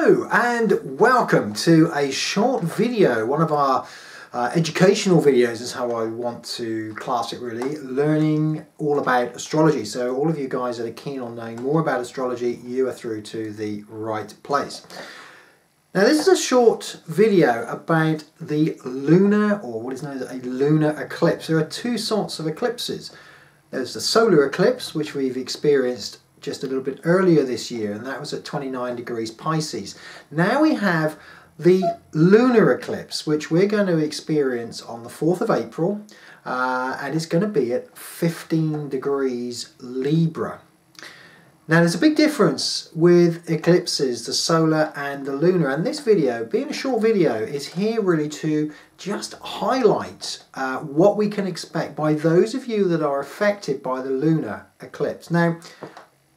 Hello and welcome to a short video, one of our educational videos is how I want to class it really, learning all about astrology. So all of you guys that are keen on knowing more about astrology, you are through to the right place. Now this is a short video about the lunar, or what is known as a lunar eclipse. There are two sorts of eclipses. There's the solar eclipse, which we've experienced just a little bit earlier this year, and that was at 29 degrees Pisces. Now we have the lunar eclipse, which we're going to experience on the 4th of April, and it's going to be at 15 degrees Libra. Now there's a big difference with eclipses, the solar and the lunar, and this video, being a short video, is here really to just highlight what we can expect by those of you that are affected by the lunar eclipse. Now,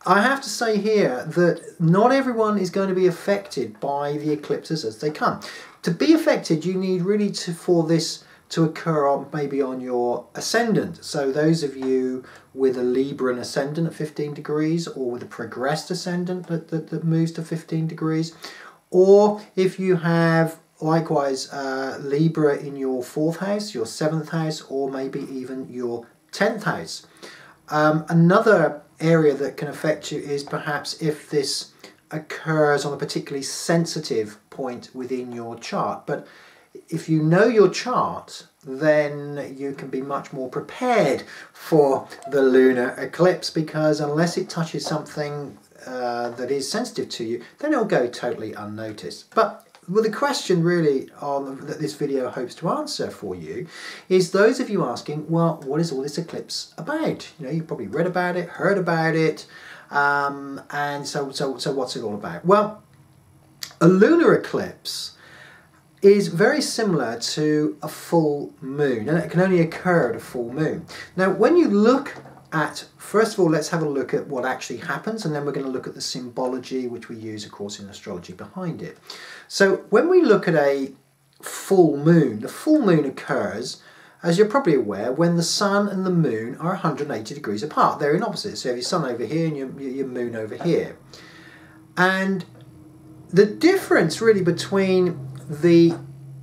I have to say here that not everyone is going to be affected by the eclipses as they come. To be affected, you need really for this to occur maybe on your ascendant. So those of you with a Libra ascendant at 15 degrees, or with a progressed ascendant that moves to 15 degrees, or if you have likewise Libra in your 4th house, your 7th house, or maybe even your 10th house. Another area that can affect you is perhaps if this occurs on a particularly sensitive point within your chart. But if you know your chart, then you can be much more prepared for the lunar eclipse, because unless it touches something that is sensitive to you, then it'll go totally unnoticed. But well, the question really that this video hopes to answer for you is those of you asking, well, what is all this eclipse about? You know, you've probably read about it, heard about it, and so what's it all about? Well, a lunar eclipse is very similar to a full moon, and it can only occur at a full moon. Now, when you look at, first of all, let's have a look at what actually happens, and then we're going to look at the symbology, which we use, of course, in astrology behind it. So when we look at a full moon, the full moon occurs, as you're probably aware, when the sun and the moon are 180 degrees apart. They're in opposites. So you have your sun over here and your moon over here. And the difference really between the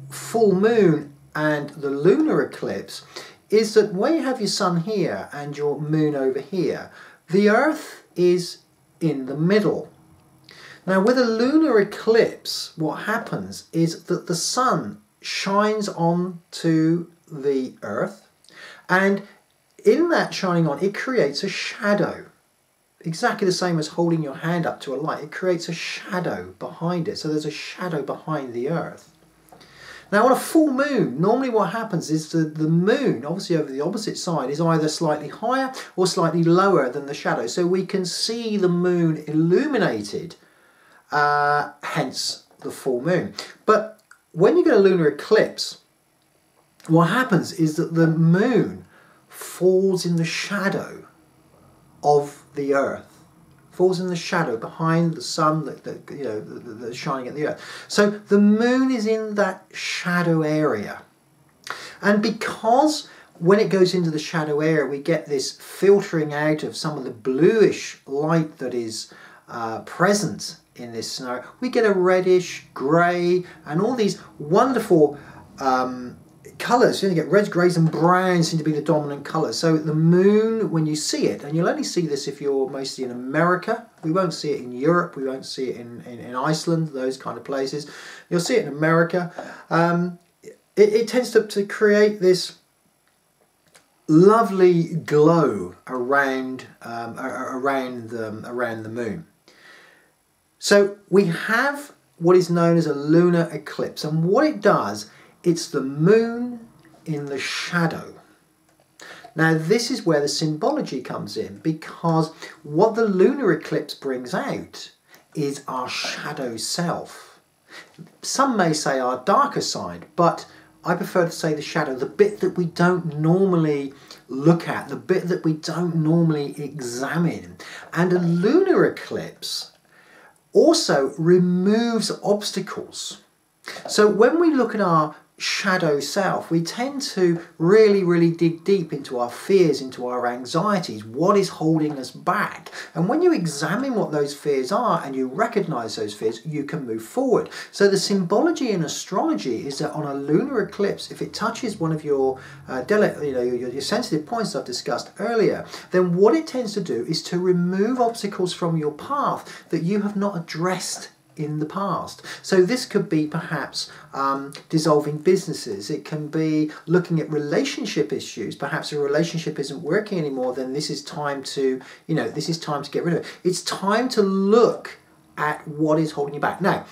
full moon and the lunar eclipse is that when you have your sun here and your moon over here, the Earth is in the middle. Now with a lunar eclipse, what happens is that the sun shines on to the Earth, and in that shining on, it creates a shadow. Exactly the same as holding your hand up to a light. It creates a shadow behind it. So there's a shadow behind the Earth. Now on a full moon, normally what happens is the moon, obviously over the opposite side, is either slightly higher or slightly lower than the shadow. So we can see the moon illuminated, hence the full moon. But when you get a lunar eclipse, what happens is that the moon falls in the shadow of the Earth. Falls in the shadow behind the sun that's shining at the Earth. So the moon is in that shadow area. And because when it goes into the shadow area, we get this filtering out of some of the bluish light that is present in this scenario, we get a reddish, grey, and all these wonderful colours. You get reds, greys and browns seem to be the dominant colours. So the moon, when you see it, and you'll only see this if you're mostly in America, we won't see it in Europe, we won't see it in Iceland, those kind of places. You'll see it in America. It tends to create this lovely glow around the moon. So we have what is known as a lunar eclipse, and what it does, it's the moon in the shadow. Now this is where the symbology comes in, because what the lunar eclipse brings out is our shadow self. Some may say our darker side, but I prefer to say the shadow, the bit that we don't normally look at, the bit that we don't normally examine. And a lunar eclipse also removes obstacles. So when we look at our shadow self, we tend to really dig deep into our fears, into our anxieties, what is holding us back. And when you examine what those fears are and you recognize those fears, you can move forward. So the symbology in astrology is that on a lunar eclipse, if it touches one of your your sensitive points I've discussed earlier, then what it tends to do is to remove obstacles from your path that you have not addressed in the past. So this could be perhaps dissolving businesses. It can be looking at relationship issues. Perhaps a relationship isn't working anymore, then this is time to, this is time to get rid of it. It's time to look at what is holding you back. Now,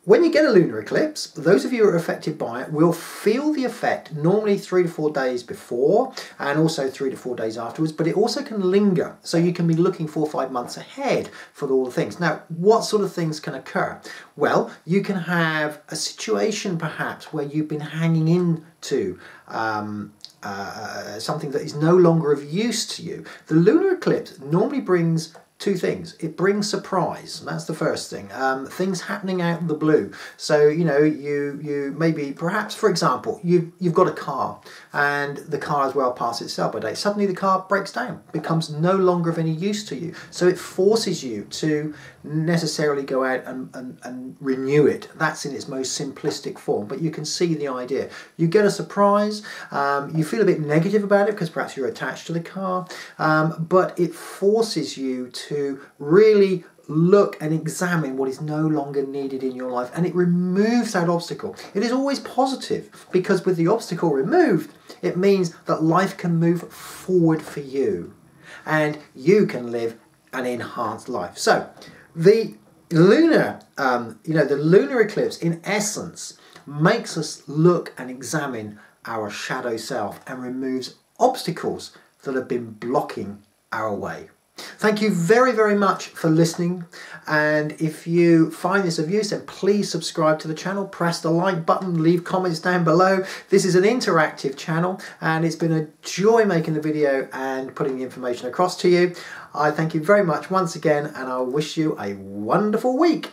when you get a lunar eclipse, those of you who are affected by it will feel the effect normally 3 to 4 days before and also 3 to 4 days afterwards, but it also can linger. So you can be looking 4 or 5 months ahead for all the things. Now, what sort of things can occur? Well, you can have a situation perhaps where you've been hanging into something that is no longer of use to you. The lunar eclipse normally brings two things. It brings surprise. That's the first thing. Things happening out of the blue. So, you maybe, perhaps, for example, you've got a car and the car is well past its sell-by date. Suddenly the car breaks down, becomes no longer of any use to you. So it forces you to necessarily go out and renew it. That's in its most simplistic form, but you can see the idea. You get a surprise, you feel a bit negative about it because perhaps you're attached to the car, but it forces you to really look and examine what is no longer needed in your life, and it removes that obstacle. It is always positive because with the obstacle removed, it means that life can move forward for you and you can live an enhanced life. So the lunar, the lunar eclipse in essence makes us look and examine our shadow self and removes obstacles that have been blocking our way. Thank you very much for listening, and if you find this of use, then please subscribe to the channel, press the like button, leave comments down below. This is an interactive channel and it's been a joy making the video and putting the information across to you. I thank you very much once again and I wish you a wonderful week.